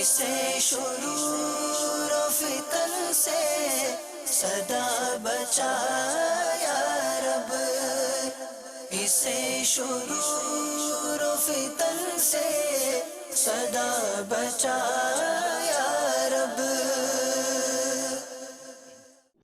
اسے شرور و فتن سے صدا بچا یا رب، اسے شرور و فتن سے صدا بچا یا رب۔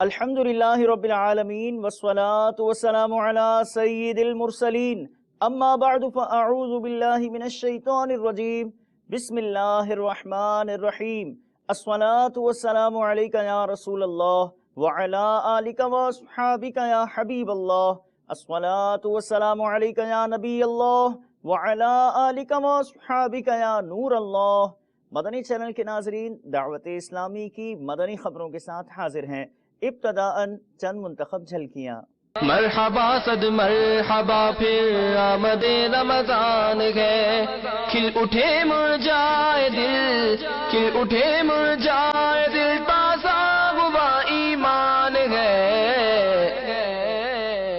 الحمدللہ رب العالمین والصلاة والسلام علی سید المرسلین، اما بعد فاعوذ باللہ من الشیطان الرجیم، بسم اللہ الرحمن الرحیم۔ الصلاة والسلام علیکہ یا رسول اللہ وعلی آلک واصحابک یا حبیب اللہ۔ الصلاة والسلام علیکہ یا نبی اللہ وعلی آلک واصحابک یا نور اللہ۔ مدنی چینل کے ناظرین، دعوت اسلامی کی مدنی خبروں کے ساتھ حاضر ہیں۔ ابتداءً چند منتخب جھلکیاں۔ مرحبا صد مرحبا پھر آمد رمضان ہے، کھل اٹھے مرجائے دل، کھل اٹھے مرجائے دل، تازہ ہوا ایمان ہے۔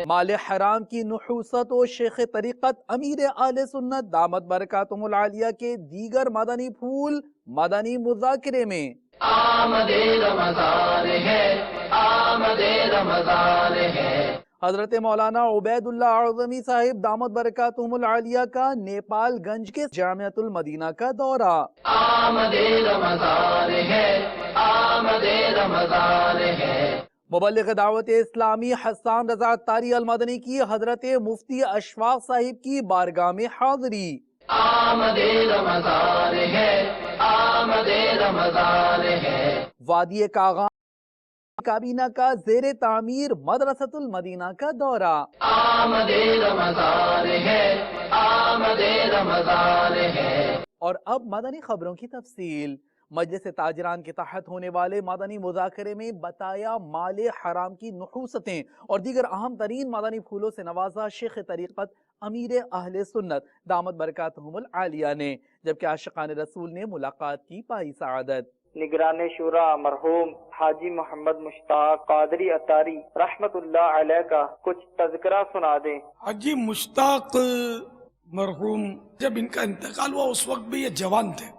مال حرام کی نحوست و شیخ طریقت امیر اہل سنت دامت برکاتہم العالیہ کے دیگر مدنی پھول مدنی مذاکرے میں۔ آمد رمضان ہے، آمد رمضان ہے۔ حضرت مولانا عبید اللہ اعظمی صاحب دامت برکاتہم العالیہ کا نیپال گنج کے جامعۃ المدینہ کا دورہ۔ آمد رمضان ہے، آمد رمضان ہے۔ مبلغ دعوت اسلامی حسان رضا اتاری المدنی کی حضرت مفتی اشفاق صاحب کی بارگاہ میں حاضری۔ آمد رمضان ہے، آمد رمضان ہے۔ وادی کاغان کابینہ کا زیر تعمیر مدرسۃ المدینہ کا دورہ۔ آمد رمضان ہے، آمد رمضان ہے۔ اور اب مدنی خبروں کی تفصیل۔ مجلس تاجران کے تحت ہونے والے مدنی مذاکرے میں بتایا مال حرام کی نحوستیں اور دیگر اہم ترین مدنی پھولوں سے نوازا شیخ طریقت امیر اہل سنت دامت برکاتہم العالیہ نے، جبکہ عاشقان رسول نے ملاقات کی پائی سعادت۔ نگران شورا مرحوم حاجی محمد مشتاق قادری اتاری رحمت اللہ علیہ کا کچھ تذکرہ سنا دیں۔ حاجی مشتاق مرحوم جب ان کا انتقال ہوا اس وقت بھی یہ جوان تھے،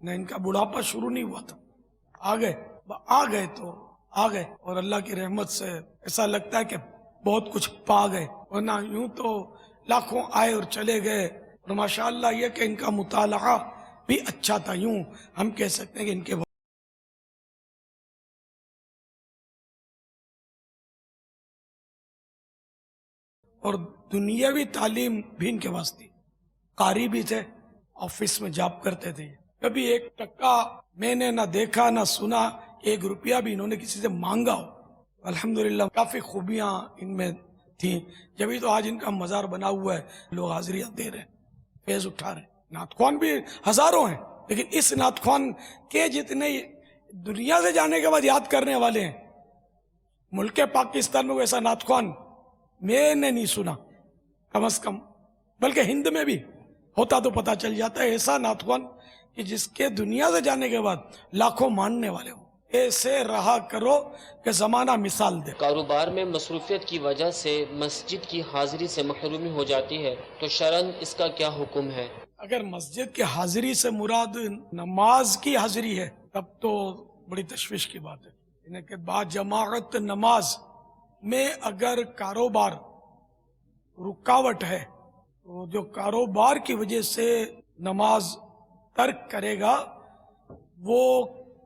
نہ ان کا بڑھاپا شروع نہیں ہوا تھا۔ آ گئے تو آ گئے، اور اللہ کی رحمت سے ایسا لگتا ہے کہ بہت کچھ پا گئے، ورنہ یوں تو لاکھوں آئے اور چلے گئے۔ اور ماشاءاللہ یہ کہ ان کا مطالعہ بھی اچھا تھا، یوں ہم کہہ سکتے ہیں کہ ان کے اور دنیاوی تعلیم بھی ان کے واسطے، قاری بھی تھے، آفس میں جاب کرتے تھے۔ کبھی ایک ٹکا میں نے نہ دیکھا نہ سنا، ایک روپیہ بھی انہوں نے کسی سے مانگا ہو۔ الحمدللہ کافی خوبیاں ان میں تھیں، جبھی تو آج ان کا مزار بنا ہوا ہے، لوگ حاضریاں دے رہے ہیں، فیض اٹھا رہے ہیں۔ نعت خوان بھی ہزاروں ہیں، لیکن اس نعت خوان کے جتنے دنیا سے جانے کے بعد یاد کرنے والے ہیں، ملک پاکستان میں ویسا نعت خوان میں نے نہیں سنا کم از کم، بلکہ ہند میں بھی ہوتا تو پتہ چل جاتا ہے۔ ایسا نعت خوان کہ جس کے دنیا سے جانے کے بعد لاکھوں ماننے والے ہوں۔ ایسے رہا کرو کہ زمانہ مثال دے۔ کاروبار میں مصروفیت کی وجہ سے مسجد کی حاضری سے محرومی ہو جاتی ہے تو شرعاً اس کا کیا حکم ہے؟ اگر مسجد کی حاضری سے مراد نماز کی حاضری ہے تب تو بڑی تشویش کی بات ہے، یعنی کہ با جماعت نماز میں اگر کاروبار رکاوٹ ہے تو جو کاروبار کی وجہ سے نماز ترک کرے گا وہ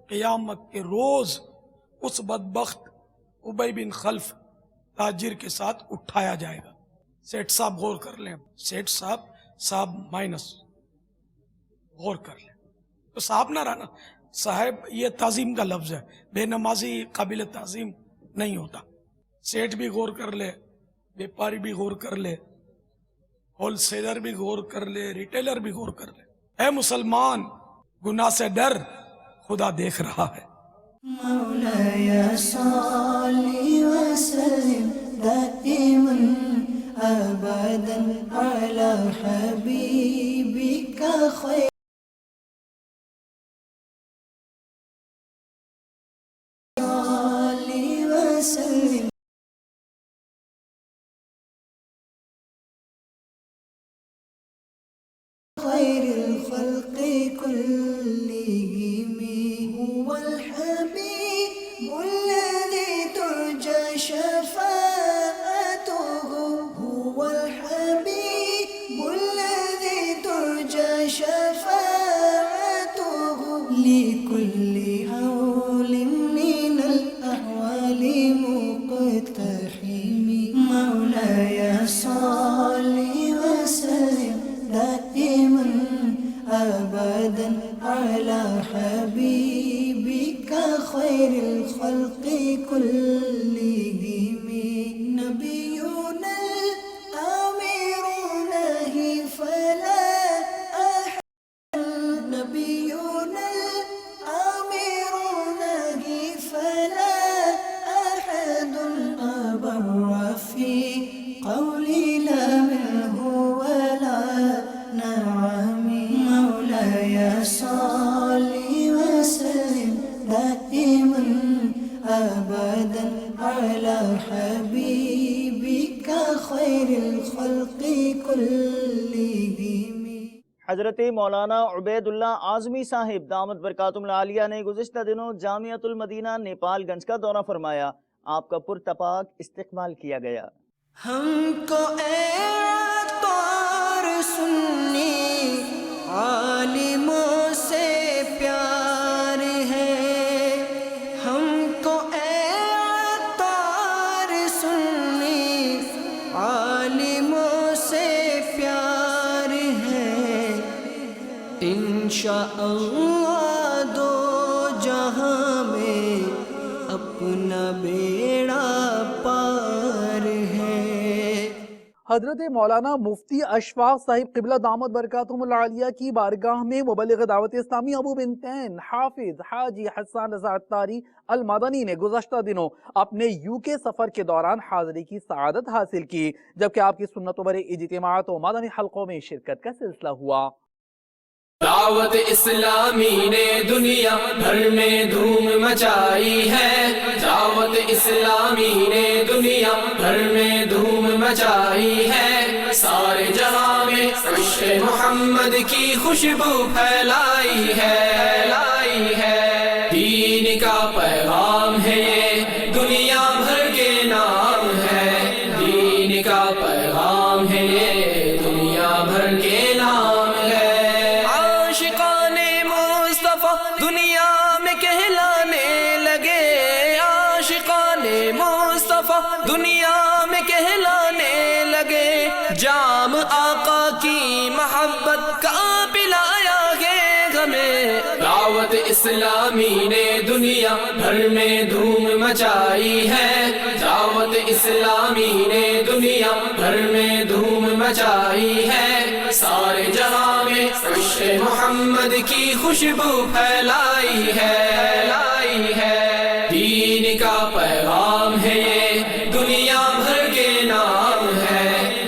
قیامت کے روز اس بدبخت ابی بن خلف تاجر کے ساتھ اٹھایا جائے گا۔ سیٹ صاحب غور کر لیں، سیٹ صاحب مائنس غور کر لیں، تو صاحب نہ رہنا، صاحب یہ تعظیم کا لفظ ہے، بے نمازی قابل تعظیم نہیں ہوتا۔ سیٹ بھی غور کر لے، بیپاری بھی غور کر لے، ہول سیلر بھی غور کر لے، ریٹیلر بھی غور کر لے۔ اے مسلمان، گناہ سے ڈر، خدا دیکھ رہا ہے۔ مولایا صلی وسلم دائما ابدا علی حبیبک خیر صلی وسلم خیر الخلق کلهم قولي لا منه ولا نعمي مولاي صل وسلم دائما أبدا على حبيبك خير الخلق كلهم. حضرت مولانا عبید اللہ اعظمی صاحب دامت برکاتہم العالیہ نے گزشتہ دنوں جامعۃ المدینہ نیپال گنج کا دورہ فرمایا. آپ کا پرتپاک استقبال کیا گیا. ہم کو اے عطار سنی عالموں سے پیار ہے، ہم کو اے عطار سنی عالموں سے پیار ہے، انشاءاللہ دو جہاں میں اپنا بیڑا پار ہے. حضرت مولانا مفتی اشفاق صاحب قبلہ دامت برکاتہم العالیہ کی بارگاہ میں مبلغ دعوت اسلامی ابو بنتین حافظ حاجی حسان رضا عطاری المدنی نے گزشتہ دنوں اپنے UK سفر کے دوران حاضری کی سعادت حاصل کی، جبکہ آپ کی سنتوں پر اجتماعات و مدنی حلقوں میں شرکت کا سلسلہ ہوا. دعوت اسلامی نے دنیا بھر میں دھوم مچائی ہے، دعوت اسلامی نے دنیا بھر میں دھوم مچائی ہے، سارے جہاں میں عشق محمد کی خوشبو پھیلائی ہے، دین کا پیغام ہے یہ دنیا بھر کے نام ہے، دین کا پیغام ہے یہ دنیا بھر کے نام ہے. دنیا میں کہلانے لگے، عاشقان مصطفیٰ دنیا میں کہلانے لگے، جام آقا کی محبت کا پلایا ہے ہمیں. دعوت اسلامی نے دنیا بھر میں دھوم مچائی ہے، دعوت اسلامی نے دنیا بھر میں دھوم مچائی ہے، سارے جہاں میں عشق محمد کی خوشبو پھیلائی ہے، دین کا پیغام ہے یہ دنیا بھر کے نام ہے،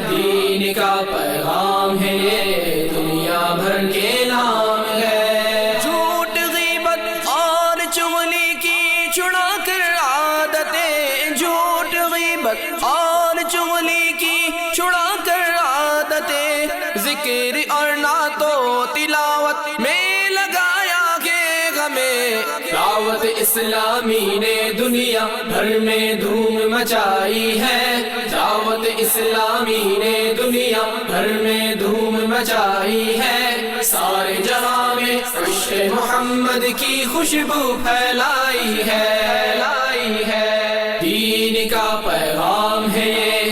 دین کا پیغام ہے یہ دنیا بھر کے نام ہے. جھوٹ غیبت اور چغلی کی چھڑا کر عادتیں، جھوٹ غیبت اور چغلی کی چھڑا کر عادتیں، ذکر اور نعت و تلاوت میں لگایا گے ہمیں. دعوت اسلامی نے دنیا بھر میں دھوم مچائی ہے، دعوت اسلامی نے دنیا بھر میں دھوم مچائی ہے، سارے جہاں میں عشق محمد کی خوشبو پھیلائی ہے، دین کا پیغام ہے یہ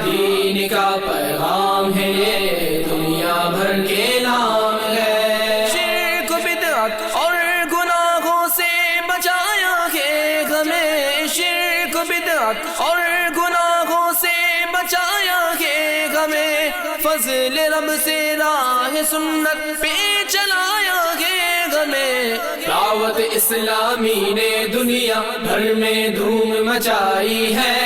دین کا پیغام ہے یہ دنیا بھر کے نام ہے. شرک بدعت اور گناہوں سے بچایا ہے ہمیں، شرک بدعت اور گناہوں سے بچایا ہے ہمیں، فضل رب سے راہ سنت پہ چلایا ہے ہمیں. دعوت اسلامی نے دنیا بھر میں دھوم مچائی ہے،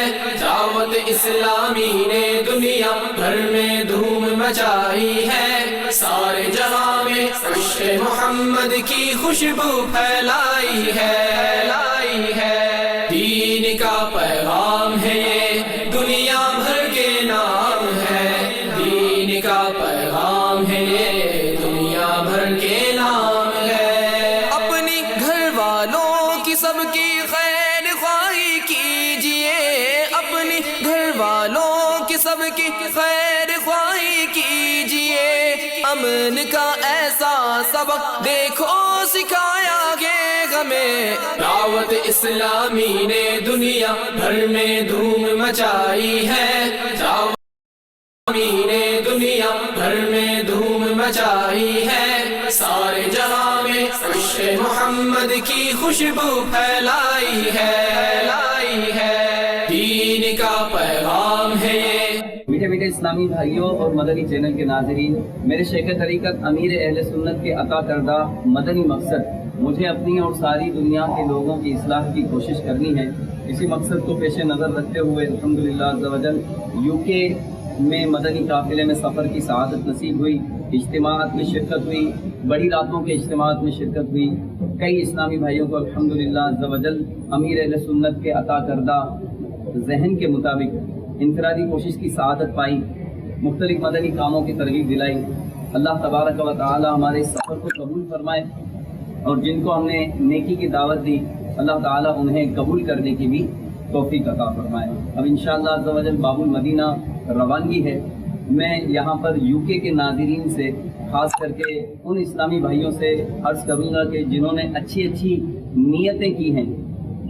دعوت اسلامی نے دنیا بھر میں دھوم مچائی ہے، سارے جہاں میں عشق محمد کی خوشبو پھیلائی ہے، دین کا پیغام ہے یہ دنیا بھر کے نام ہے، دین کا پیغام ہے یہ دنیا بھر کے نام ہے. اپنی گھر والوں کی سب کی خیر خواہی کیجئے، اپنی گھر والوں کی سب کی خیر خواہی کیجئے، امن کا ایسا سبق دیکھو سکھایا گے ہمیں. دعوت اسلامی نے دنیا بھر میں دھوم مچائی ہے، دعوت اسلامی نے دنیا بھر میں دھوم مچائی ہے، سارے جہاں میں عشق محمد کی خوشبو پھیلائی ہے، دین کا پیغام ہے یہ. میٹھے میٹھے اسلامی بھائیوں اور مدنی چینل کے ناظرین، میرے شیخ طریقت امیر اہل سنت کے عطا کردہ مدنی مقصد مجھے اپنی اور ساری دنیا کے لوگوں کی اصلاح کی کوشش کرنی ہے. इसी मकसद को पेश नज़र रखते हुए अल्हम्दुलिल्लाह अज़्ज़ा वजल यूके में मदनी काफ़िले में सफ़र की सआदत नसीब हुई, इज्तिमाअत में शिरकत हुई, बड़ी रातों के इज्तिमाअत में शिरकत हुई। कई इस्लामी भाइयों को अल्हम्दुलिल्लाह अज़्ज़ा वजल अमीर अहले सुन्नत के अता करदा जहन के मुताबिक इनफरादी कोशिश की सआदत पाई, मुख्तलिफ मदनी कामों की तरगीब दिलाई। अल्लाह तबारक व तआला हमारे इस सफ़र को कबूल फरमाए और जिनको हमने नेकी की दावत दी अल्लाह ताला उन्हें कबूल करने की भी तौफीक अता फरमाए। अब इंशाअल्लाह अज़्ज़ा वजल बाबुल मदीना रवानगी है। मैं यहाँ पर यूके के नाज़रीन से ख़ास करके उन इस्लामी भाइयों से अर्ज़ करूँगा कि जिन्होंने अच्छी अच्छी नीयतें की हैं,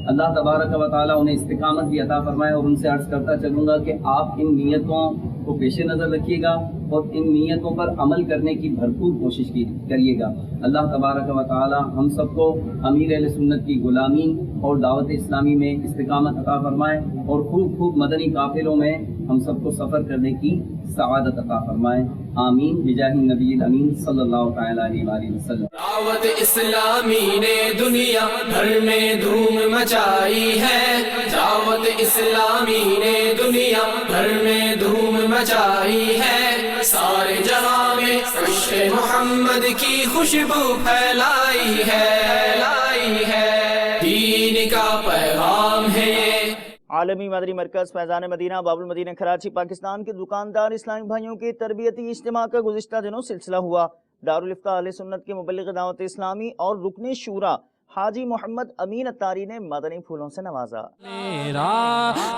अल्लाह तबारक व तआला उन्हें इस्तिकामत भी अता फरमाए। और उनसे अर्ज़ करता चलूँगा कि आप इन नीयतों को पेश नज़र रखिएगा और इन नीयतों पर अमल करने की भरपूर कोशिश करिएगा। अल्लाह तबारक व तआला हम सबको अमीर अहले सुन्नत की गुलामी और दावत इस्लामी में इस्तिकामत अता फरमाए और खूब खूब मदनी काफ़िलों में हम सबको सफ़र करने की सआदत अता फरमाए। आमीन बिजाही नबील अमीन सल्लल्लाहु तआला अलैहि वसल्लम। दावत इस्लामी ने दुनिया भर में धूम मचाई है, दावत इस्लामी ने दुनिया भर में धूम मचाई है, सारे जहां में इश्क़ मोहम्मद की खुशबू फैलाई है, दीन का पैगाम है ये। आलमी मदनी मरकज़ फैज़ान मदीना बाबुल मदीना कराची पाकिस्तान के दुकानदार इस्लामी भाइयों के तरबियती इज्तिमा का गुज़िश्ता दिनों सिलसिला हुआ। दारुल इफ्ता अहले सुन्नत के मुबल्लिग़ दावत इस्लामी और रुकने शूरा हाजी मोहम्मद अमीन अत्तारी ने मदनी फूलों से नवाजा। मेरा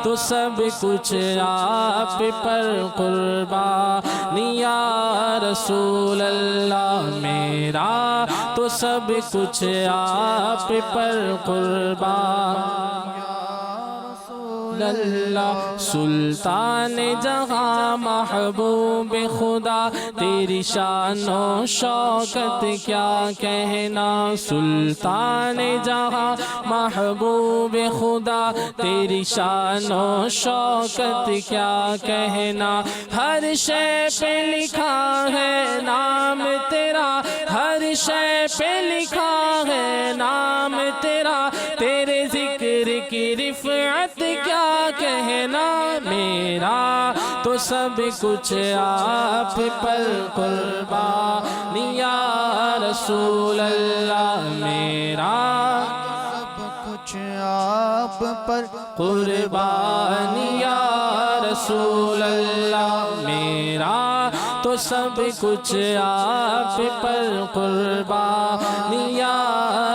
तो सब कुछ आप पर कुर्बानी या रसूल अल्लाह, मेरा तो सब कुछ आप पर कुर्बान अल्लाह। सुल्तान जहाँ महबूब खुदा तेरी शानो शौकत क्या कहना, सुल्तान जहाँ महबूब खुदा तेरी शानो शौकत क्या कहना। हर शय पे लिखा है नाम तेरा, हर शय पे लिखा है नाम तेरा, तेरे जिक्र की रिफ़अत क्या कहना। मेरा तो सब कुछ आप पर कुर्बानी या रसूल अल्लाह, मेरा सब कुछ आप पर कुर्बानी या रसूल अल्लाह, मेरा तो सब कुछ आप पर कुर्बानी या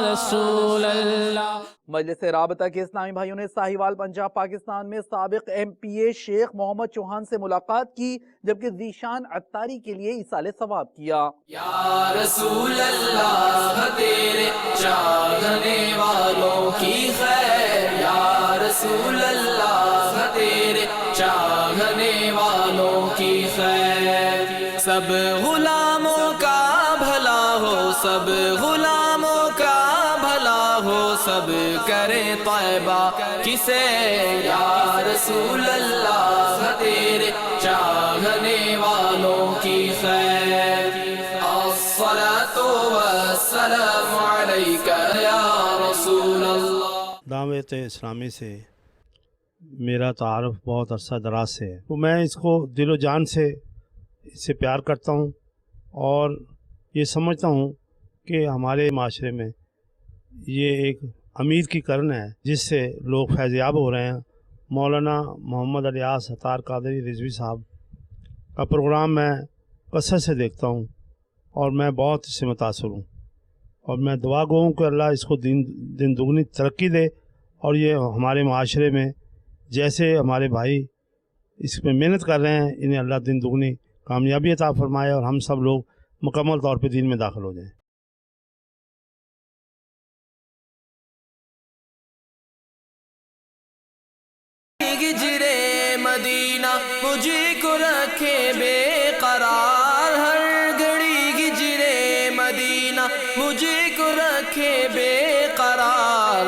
रसूल अल्लाह। मजलिस राबता के इस्लामी भाइयों ने साहिवाल पंजाब पाकिस्तान में साबिक MPA शेख मोहम्मद चौहान से मुलाकात की, जबकि ज़ीशान अत्तारी के लिए इसाले सवाब किया। या रसूल अल्लाह तेरे चाहने वालों की खैर, या रसूल अल्लाह तेरे चाहने वालों की खैर। सब गुलामों का भला हो, सब गुलामों का भला हो, सब करे तौबा किसे। या रसूल अल्लाह तेरे चाहने वालों की खैर। अस्सलातु वस्सलामु अलैका या रसूल अल्लाह। दावत इस्लामी से मेरा तारुफ बहुत अरसा दराज से है, तो मैं इसको दिलो जान से इससे प्यार करता हूँ और ये समझता हूँ कि हमारे माशरे में ये एक अमीर की करन है जिससे लोग फैज़याब हो रहे हैं। मौलाना मोहम्मद इलियास अत्तार कादरी रिजवी साहब का प्रोग्राम मैं कसरत से देखता हूँ और मैं बहुत इससे मुतासर हूँ और मैं दुआ गो हूँ कि अल्लाह इसको दिन दुगनी तरक्की दे और ये हमारे माशरे में जैसे हमारे भाई इस पर मेहनत कर रहे हैं इन्हें अल्लाह दिन दुगनी कामयाबी अता फरमाए और हम सब लोग मुकम्मल तौर पर दीन में दाखिल हो जाएँ। हिजरे मदीना मुझे को रखे बेकरार, हर घड़ी हिजरे मदीना मुझे को रखे बेकरार।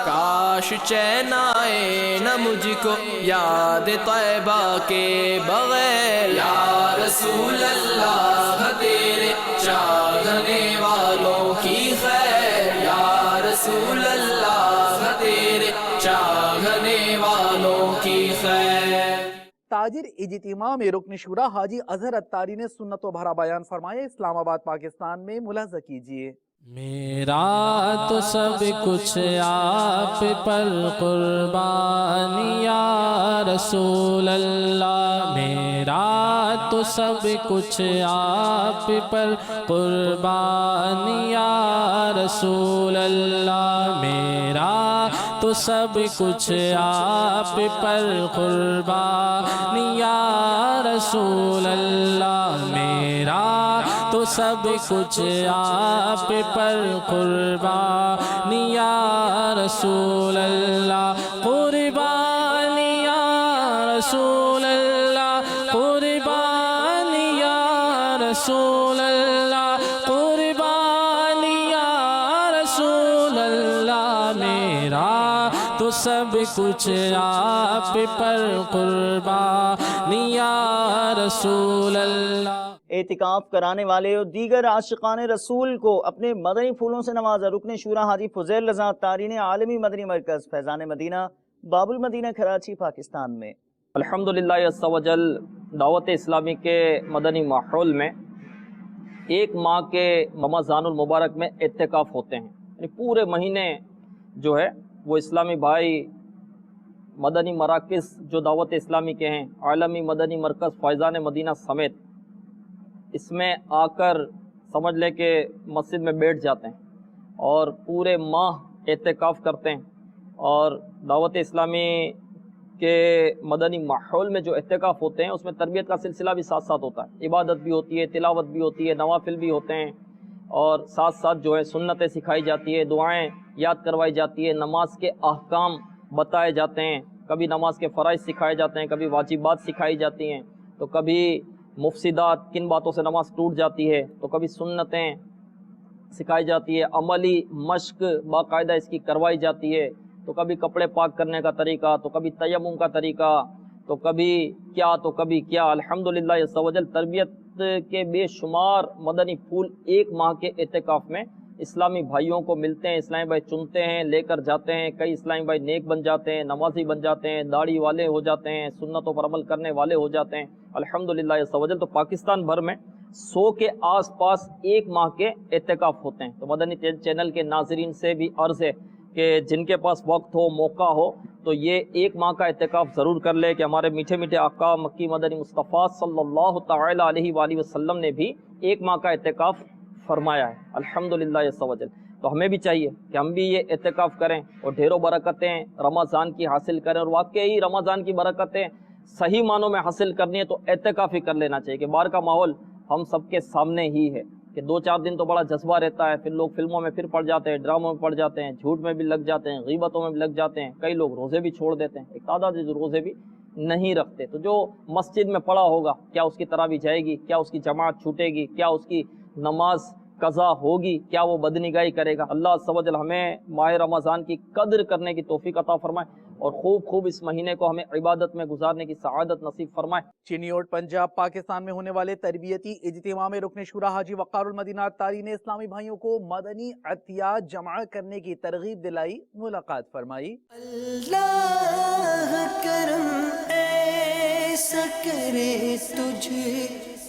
काश चैन आए न मुझको याद तैबा के बगैर। या रसूल अल्लाह तेरे चाहने वालों की खैर, या रसूल अल्लाह तेरे चाहने की खैर। ताजिर इज्तिमा में रुकन शुरा हाजी अजहर अत्तारी ने सुन्नतों भरा बयान फरमाया। इस्लामाबाद पाकिस्तान में मुलाजा कीजिए। मेरा तो सब कुछ आप पर कुर्बानी या रसूल अल्लाह, मेरा तो सब कुछ आप पर कुर्बानी या रसूल अल्लाह, मेरा तो सब कुछ आप पर कुर्बानी या रसूल अल्लाह, मेरा तो सब कुछ आप पर कुर्बानी या रसूल अल्लाह, कुर्बानी या रसूल अल्लाह, कुर्बानी या रसूल अल्लाह, कुर्बानी या रसूल अल्लाह, मेरा तो सब कुछ आप पर कुर्बानी या रसूल अल्लाह। एतिकाफ कराने वाले और दीगर आशिकान रसूल को अपने मदनी फूलों से नवाजा। रुकन शूरा हाजी फुज़ैल रज़ा अत्तारी ने आलमी मदनी मरकज़ फैज़ान मदीना बाबुल मदीना कराची पाकिस्तान में अल्हम्दुलिल्लाह अज़्ज़ा वजल दावत इस्लामी के मदनी माहौल में एक माह के रमज़ानुल मुबारक में एतिकाफ होते हैं। यानी पूरे महीने जो है वो इस्लामी भाई मदनी मराकिज़ जो दावत इस्लामी के हैं, आलमी मदनी मरकज़ फैज़ान मदीना समेत, इसमें आकर समझ ले कि मस्जिद में बैठ जाते हैं और पूरे माह एतिकाफ़ करते हैं। और दावत इस्लामी के मदनी माहौल में जो एतिकाफ़ होते हैं उसमें तरबियत का सिलसिला भी साथ साथ होता है, इबादत भी होती है, तिलावत भी होती है, नवाफिल भी होते हैं और साथ साथ जो है सुन्नतें सिखाई जाती है, दुआएं याद करवाई जाती है, नमाज के अहकाम बताए जाते हैं, कभी नमाज के फ़राइज़ सिखाए जाते हैं, कभी वाजिबात सिखाई जाती हैं, तो कभी मुफसिदात किन बातों से नमाज टूट जाती है, तो कभी सुन्नतें सिखाई जाती है, अमली मश्क बाकायदा इसकी करवाई जाती है, तो कभी कपड़े पाक करने का तरीका, तो कभी तयम्मुम का तरीका, तो कभी क्या तो कभी क्या। अल्हम्दुलिल्लाह अज़्ज़ा वजल तरबियत के बेशुमार मदनी फूल एक माह के एतिकाफ़ में इस्लामी भाइयों को मिलते हैं, इस्लामी भाई चुनते हैं, लेकर जाते हैं। कई इस्लामी भाई नेक बन जाते हैं, नमाजी बन जाते हैं, दाढ़ी वाले हो जाते हैं, सुन्नतों पर अमल करने वाले हो जाते हैं अल्हम्दुलिल्लाह अज़्ज़ा वजल। तो पाकिस्तान भर में 100 के आसपास एक माह के एतिकाफ़ होते हैं। तो मदनी चैनल के नाज़रीन से भी अर्ज़ है कि जिनके पास वक्त हो, मौका हो, तो ये एक माह का एतिकाफ़ ज़रूर कर ले कि हमारे मीठे मीठे आका मक्की मदनी मुस्तफ़ा सल्लल्लाहु तआला अलैहि वसल्लम ने भी एक माह का एतिकाफ़ फरमाया है अल्हम्दुलिल्लाह अज़्ज़ा वजल। तो हमें भी चाहिए कि हम भी ये एतिकाफ़ करें और ढेरों बरकतें रमज़ान की हासिल करें। और वाकई रमज़ान की बरकतें सही मानों में हासिल करनी है तो एतिकाफ़ ही कर लेना चाहिए कि बाहर का माहौल हम सबके सामने ही है कि 2-4 दिन तो बड़ा जज्बा रहता है, फिर लोग फिल्मों में फिर पड़ जाते हैं, ड्रामों में पड़ जाते हैं, झूठ में भी लग जाते हैं, गीबतों में भी लग जाते हैं, कई लोग रोज़े भी छोड़ देते हैं, एक तादाद जो रोज़े भी नहीं रखते। तो जो मस्जिद में पड़ा होगा क्या उसकी तरावी जाएगी, क्या उसकी जमात छूटेगी, क्या उसकी नमाज कज़ा होगी, क्या वो बदनिगाही करेगा। अल्लाह अज़्ज़ा वजल हमें माह रमज़ान की कद्र करने की तौफीक अता फरमाए और खूब इस महीने को हमें इबादत में गुजारने की सआदत नसीब फरमाए। चिनियोट पंजाब पाकिस्तान में होने वाले तरबियती इज्तिमा में रुकन शुरा हाजी वक़ारुल मदीना अत्तारी ने इस्लामी भाइयों को मदनी अतिया जमा करने की तरगीब दिलाई, मुलाकात फरमाई। अल्लाह करम ऐसा करे तुझ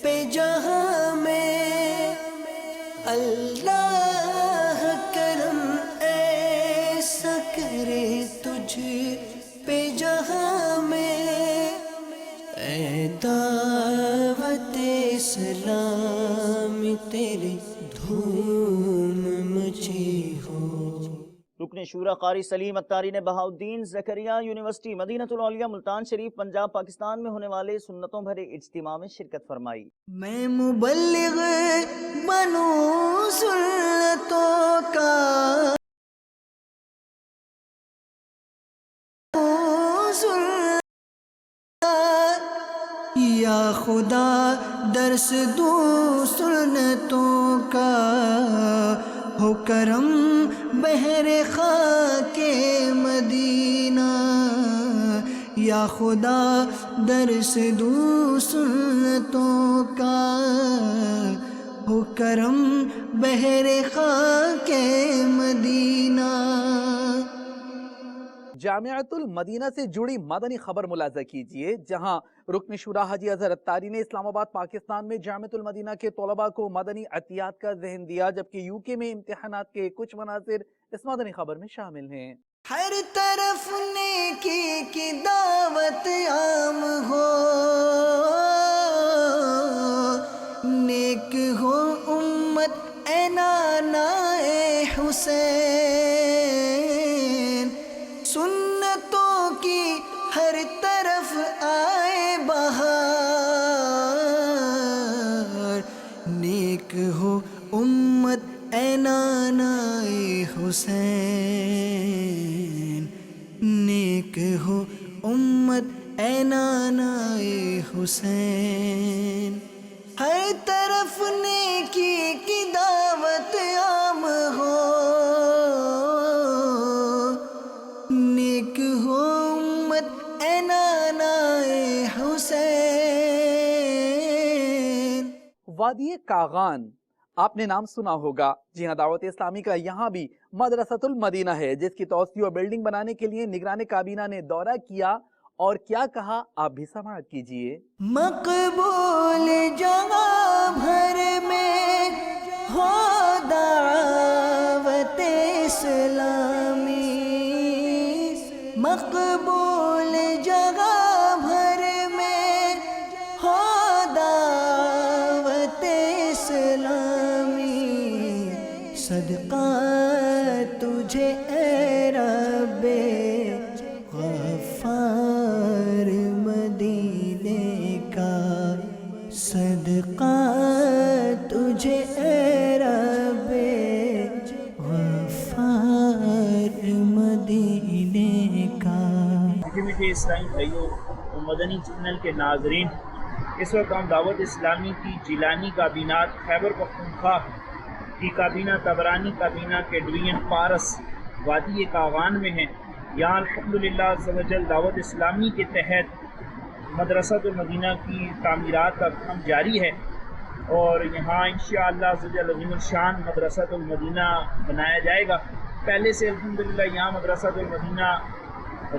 पे जहां में, अल्लाह करम ऐसा करे तुझ पे जहां में, ऐ दावत इस्लाम तेरी धूम मची हो। रुकन शूरा कारी सलीम अत्तारी ने बहाउद्दीन ज़करिया यूनिवर्सिटी मदीनतुल औलिया मुल्तान शरीफ पंजाब पाकिस्तान में होने वाले सुन्नतों भरे इज्तिमा में शिरकत फरमाई। मैं मुबल्लिग बनूं सुन्नतों का, या खुदा दर्स दूं सुन्नतों का, हो करम बहरे खाके मदीना, या खुदा दर्स दूं सुन्नतों का, हो करम बहरे खाके मदीना। جامعۃ المدینہ سے جڑی مدنی خبر ملاحظہ کیجیے، جہاں رکن شورا حاجی اظہر اتاری نے اسلام آباد پاکستان میں جامعۃ المدینہ کے طلباء کو مدنی عطیات کا ذہن دیا، جبکہ یو کے میں امتحانات کے کچھ مناظر اس مدنی خبر میں شامل ہیں۔ ہر طرف نیکی کی دعوت عام ہو، نیک ہو امت اے نانا اے حسین، سنتوں کی ہر طرف آئے بہار، نیک ہو امت اے نانا اے حسین، نیک ہو امت اے نانا اے حسین، ہر طرف نیکی کی دعوت عام ہو، نیک ہو امت اے نانا اے حسین۔ وادی کاغان آپ نے نام سنا ہوگا، جی ہاں، دعوت اسلامی کا یہاں بھی مدرسۃ المدینہ ہے، جس کی توسیع اور بلڈنگ بنانے کے لیے نگران کابینہ نے دورہ کیا اور کیا کہا، آپ بھی سماعت کیجئے۔ مقبول جگہ بھر میں ہو دعوت اسلامی، مقبول جگہ بھر میں ہو دعوت اسلامی، صدقہ تجھے اے رب غفار مدینے کا، صدقہ تجھے اے رب غفار مدینے کا۔ میٹھے اسلامی بھائیوں اور مدنی چینل کے ناظرین، اس وقت ہم دعوت اسلامی کی جیلانی کابینات خیبر پختونخوا کی کابینہ طبرانی کابینہ کے ڈویژن پارس وادی کاغان میں ہیں۔ یہاں الحمدللہ عز و جل دعوت اسلامی کے تحت مدرسۃ المدینہ کی تعمیرات کا کام جاری ہے، اور یہاں انشاءاللہ عز و جل عظیم الشان مدرسۃ المدینہ بنایا جائے گا۔ پہلے سے الحمدللہ یہاں مدرسۃ المدینہ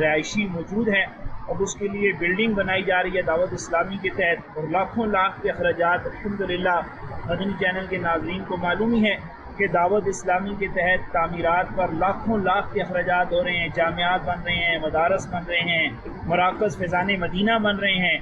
رہائشی موجود ہے، اب اس کے لیے بلڈنگ بنائی جا رہی ہے دعوت اسلامی کے تحت، اور لاکھوں لاکھ کے اخراجات الحمدللہ مدنی چینل کے ناظرین کو معلوم ہی ہے کہ دعوت اسلامی کے تحت تعمیرات پر لاکھوں لاکھ کے اخراجات ہو رہے ہیں، جامعات بن رہے ہیں، مدارس بن رہے ہیں، مراکز فیضان مدینہ بن رہے ہیں۔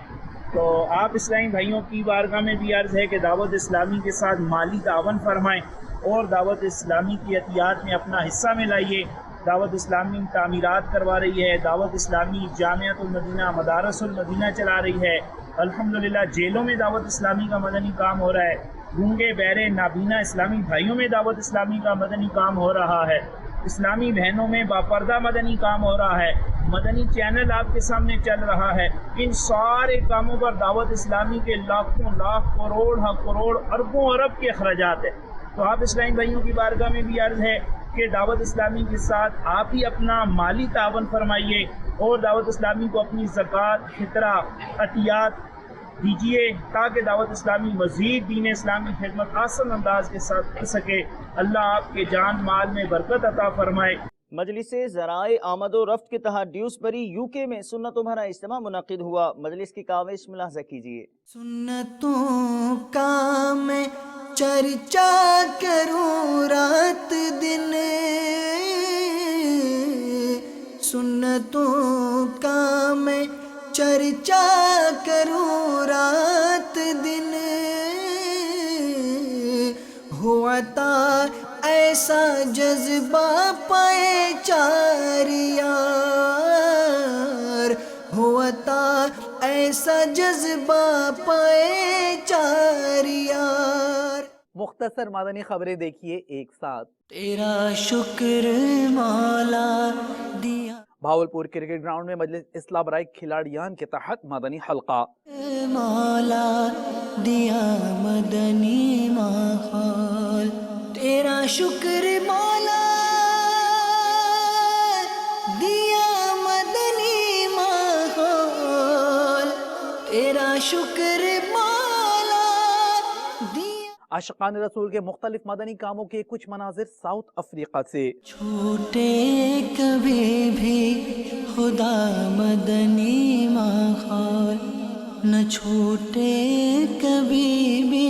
تو آپ اسلامی بھائیوں کی بارگاہ میں بھی عرض ہے کہ دعوت اسلامی کے ساتھ مالی تعاون فرمائیں اور دعوت اسلامی کی عطیات میں اپنا حصہ ملائیے۔ دعوت اسلامی تعمیرات کروا رہی ہے، دعوت اسلامی جامعۃ المدینہ مدارس المدینہ چلا رہی ہے، الحمدللہ جیلوں میں دعوت اسلامی کا مدنی کام ہو رہا ہے، گونگے بہرے نابینا اسلامی بھائیوں میں دعوت اسلامی کا مدنی کام ہو رہا ہے، اسلامی بہنوں میں باپردہ مدنی کام ہو رہا ہے، مدنی چینل آپ کے سامنے چل رہا ہے۔ ان سارے کاموں پر دعوت اسلامی کے لاکھوں لاکھ کروڑ اربوں ارب کے اخراجات ہیں۔ تو آپ اسلامی بھائیوں کی بارگاہ میں بھی عرض ہے کہ دعوت اسلامی کے ساتھ آپ ہی اپنا مالی تعاون فرمائیے اور دعوت اسلامی کو اپنی زکوٰۃ، فطرہ، عطیات دیجیے، تاکہ دعوت اسلامی مزید دین اسلامی خدمت آسان انداز کے ساتھ کر سکے۔ اللہ آپ کے جان مال میں برکت عطا فرمائے۔ مجلس ذرائع آمد و رفت کے تحت ڈیوسبری یو کے میں سنتوں بھرا اجتماع منعقد ہوا، مجلس کی کاوش ملاحظہ کیجیے۔ سنتوں کا میں چرچا کروں رات دن، سنتوں کا میں چرچا کروں رات دن، ہوا تا ایسا جذبہ پائے چار یار، ہوا تا ایسا جذبہ پائے چار یار۔ مختصر مدنی خبریں دیکھیے ایک ساتھ۔ تیرا شکر مولا دیا، بھاولپور کرکٹ گراؤنڈ میں مجلس اصلاح برائے کھلاڑیان کے تحت مدنی حلقہ۔ مولا دیا مدنی ماحول، تیرا شکر مولا دیا مدنی ماحول، تیرا شکر مولا دیا۔ आशिकान रसूल के मुख्तलिफ मदनी कामों के कुछ मनाजिर साउथ अफ्रीका से। छूटे कभी भी खुदा मदनी माहौल, न छूटे कभी भी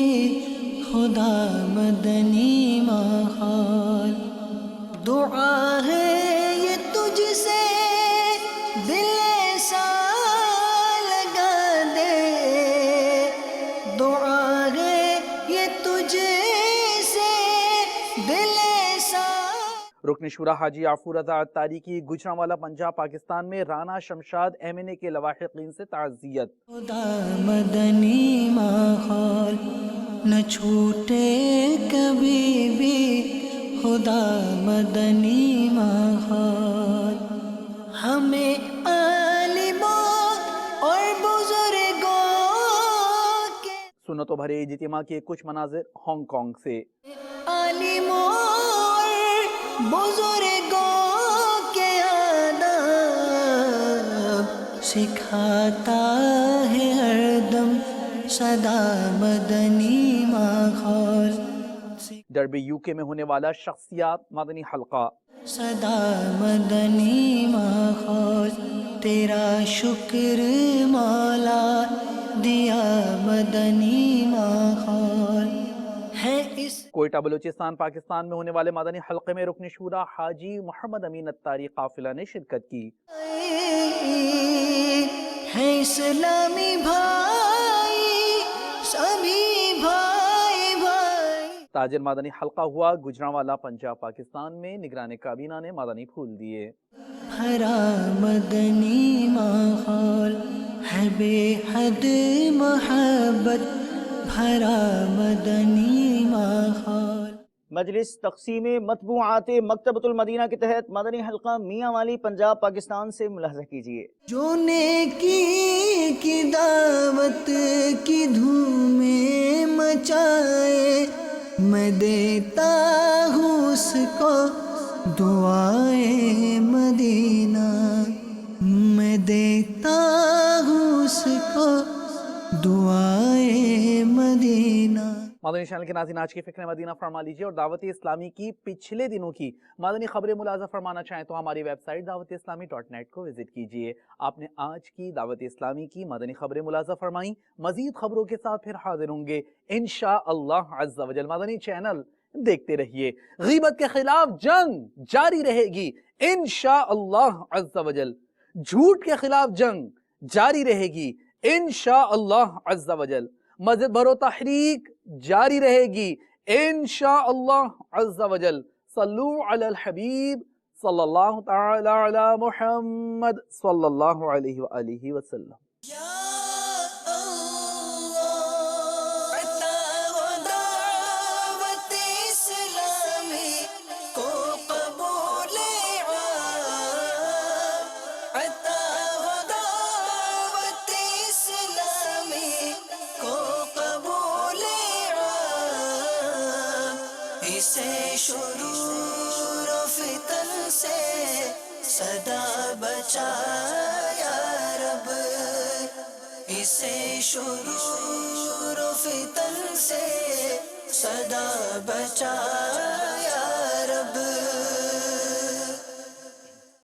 खुदा मदनी माहौल। दुआ है ये तुझसे दिल सा लगा दे, दुआ है ये तुझसे दिल सा। रुकन शुरा हाजी आफूर रज़ा अत्तारी की गुजरांवाला पंजाब पाकिस्तान में राना शमशाद MNA के लवाहिकीन से ताज़ियत। खुदा मदनी माहौल, न छूटे कभी भी खुदा मदनी माहौल। हमें आलिमों और बुजुर्गों के सुन्नतों भरे इज्तिमा के कुछ मनाजिर हांगकांग से। आलिमों और बुजुर्गों के आदाब सिखाता है हरदम सदा मदनी माहौल। डर्बी UK में होने वाला शख्सियात मदनी हल्का। सदा मदनी माहौल, तेरा शुक्र मौला दिया मदनी माहौल है इस। कोयटा बलूचिस्तान पाकिस्तान में होने वाले मदनी हल्के में रुकन शूरा हाजी मोहम्मद अमीन अत्तारी काफिला ने शिरकत की। है इस्लामी भाई सभी भाई भाई। ताजिर मदनी हल्का हुआ गुजरांवाला पंजाब पाकिस्तान में। निगरान काबीना ने मदनी फूल दिए। हरा मदनी माहौल है बेहद मोहब्बत भरा मदनी माहौल। मजलिस तक़सीम मतबूआत मकतबतुल मदीना के तहत मदनी हल्का मियाँ वाली पंजाब पाकिस्तान से मुलाहज़ा कीजिए। जो नेकी की दावत की धूमें मचाए, मैं देता हूँ उसको दुआए मदीना, मैं देता हूँ उसको दुआए मदीना। मदनी चैनल के नाज़रीन, आज की फ़िक्र मदीना फरमा लीजिए और दावत इस्लामी की पिछले दिनों की मदनी खबरें मुलाज़ा फरमाना चाहें तो हमारी वेबसाइट दावत-ए-इस्लामी.net को विजिट कीजिए। आपने आज की दावत इस्लामी की मदनी खबरें मुलाज़ा फरमाई। मज़ीद खबरों के साथ फिर हाजिर होंगे इंशाअल्लाह अज़्ज़ा वजल। मदनी चैनल देखते रहिए। गीबत के खिलाफ जंग जारी रहेगी इंशाअल्लाह अज़्ज़ा वजल। झूठ के खिलाफ जंग जारी रहेगी इंशाअल्लाह अज़्ज़ा वजल। मज़ीद भरो तहरीक जारी रहेगी इंशाअल्लाह अज़्ज़ा वजल। सल्लू अलल हबीब सल्लल्लाहु तआला अला मुहम्मद सल्लल्लाहु अलैहि व आलिहि वसल्लम। इसे शुरूर फितन से सदा बचा या रब, इसे शुरूर फितन से सदा बचा